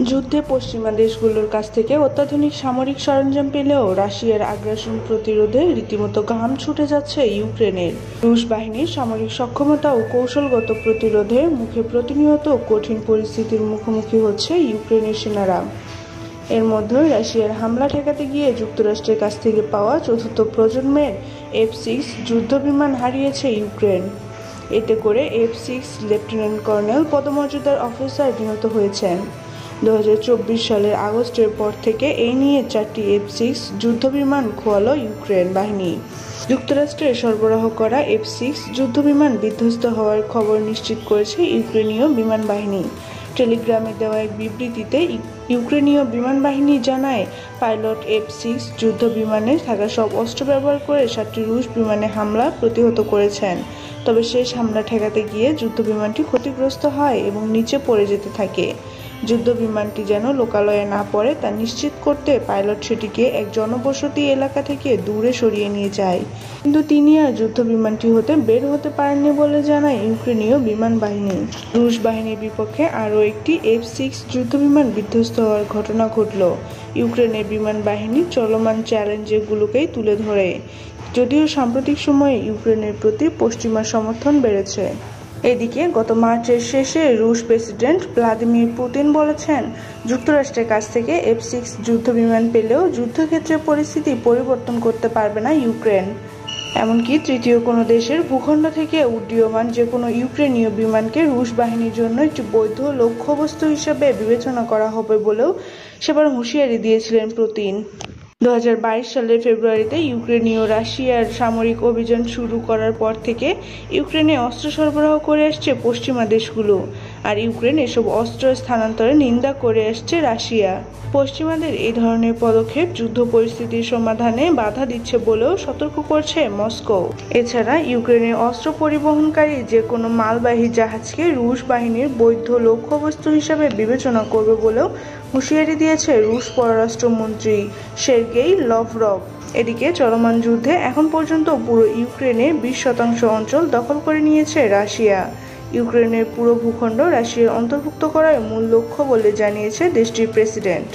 যুদ্ধে পশ্চিমা দেশগুলোর কাছ থেকে অত্যাধুনিক সামরিক সরঞ্জাম পেলেও রাশিয়ার আগ্রাসন প্রতিরোধে রীতিমতো ঘাম ছুটে যাচ্ছে ইউক্রেনের। রুশ বাহিনীর সামরিক সক্ষমতা ও কৌশলগত প্রতিরোধের মুখে প্রতিনিয়ত কঠিন পরিস্থিতির মুখোমুখি হচ্ছে ইউক্রেনের সেনারা। এর মধ্যে রাশিয়ার হামলা ঠেকাতে গিয়ে যুক্তরাষ্ট্রের কাছ থেকে পাওয়া চতুর্থ প্রজন্মের F-6 যুদ্ধবিমান হারিয়েছে ইউক্রেন। এতে করে F-6 লেফটেন্যান্ট কর্নেল পদমর্যাদার অফিসার নিহত হয়েছেন। 2024 সালের আগস্টের পর থেকে এই নিয়ে 4টি F-6 যুদ্ধবিমান খোয়ালো ইউক্রেন বাহিনী। যুক্তরাষ্ট্রের সরবরাহ করা F-6 যুদ্ধবিমান বিধ্বস্ত হওয়ার খবর নিশ্চিত করেছে ইউক্রেনীয় বিমান বাহিনী। টেলিগ্রামে দেওয়া এক বিবৃতিতে ইউক্রেনীয় বিমান বাহিনী জানায়, পাইলট F-6 যুদ্ধ বিমানে থাকা সব অস্ত্র ব্যবহার করে 7টি রুশ বিমানে হামলা প্রতিহত করেছেন। তবে শেষ হামলা ঠেকাতে গিয়ে যুদ্ধবিমানটি ক্ষতিগ্রস্ত হয় এবং নিচে পড়ে যেতে থাকে। যুদ্ধবিমানটি যেন লোকালয়ে না পড়ে তা নিশ্চিত করতে পাইলট সেটিকে এক জনবসতি এলাকা থেকে দূরে সরিয়ে নিয়ে যায়। কিন্তু তিনি আর যুদ্ধবিমানটি হতে বের হতে পারেননি বলে জানায় ইউক্রেনীয় বিমান বাহিনী। রুশ বাহিনীর বিপক্ষে আরও একটি F-6 যুদ্ধবিমান বিধ্বস্ত হওয়ার ঘটনা ঘটল। ইউক্রেনের বিমান বাহিনী চলমান চ্যালেঞ্জগুলোকেই তুলে ধরে, যদিও সাম্প্রতিক সময়ে ইউক্রেনের প্রতি পশ্চিমা সমর্থন বেড়েছে। এদিকে গত মার্চের শেষে রুশ প্রেসিডেন্ট ভ্লাদিমির পুতিন বলেছেন, যুক্তরাষ্ট্রের কাছ থেকে F-6 যুদ্ধবিমান পেলেও যুদ্ধক্ষেত্রের পরিস্থিতি পরিবর্তন করতে পারবে না ইউক্রেন। এমনকি তৃতীয় কোনো দেশের ভূখণ্ড থেকে উড্ডীয়মান যে কোনো ইউক্রেনীয় বিমানকে রুশ বাহিনীর জন্য একটি বৈধ লক্ষ্যবস্তু হিসেবে বিবেচনা করা হবে বলেও সেবার হুঁশিয়ারি দিয়েছিলেন পুতিন। 2022 সালের ফেব্রুয়ারিতে ইউক্রেনীয় রাশিয়ার সামরিক অভিযান শুরু করার পর থেকে ইউক্রেনে অস্ত্র সরবরাহ করে আসছে পশ্চিমা দেশগুলো, আর ইউক্রেন এসব অস্ত্র স্থানান্তরে নিন্দা করে আসছে রাশিয়া। পশ্চিমাদের এই ধরনের পদক্ষেপ যুদ্ধ পরিস্থিতির সমাধানে বাধা দিচ্ছে বলেও সতর্ক করছে মস্কো। এছাড়া ইউক্রেনের অস্ত্র পরিবহনকারী যে কোনো মালবাহী জাহাজকে রুশ বাহিনীর বৈধ লক্ষ্যবস্তু হিসেবে বিবেচনা করবে বলেও হুঁশিয়ারি দিয়েছে রুশ পররাষ্ট্রমন্ত্রী সের্গেই লাভরভ। এদিকে চলমান যুদ্ধে এখন পর্যন্ত পুরো ইউক্রেনের 20% অঞ্চল দখল করে নিয়েছে রাশিয়া। ইউক্রেনের পুরো ভূখণ্ড রাশিয়ার অন্তর্ভুক্ত করার মূল লক্ষ্য বলে জানিয়েছে দেশটির প্রেসিডেন্ট।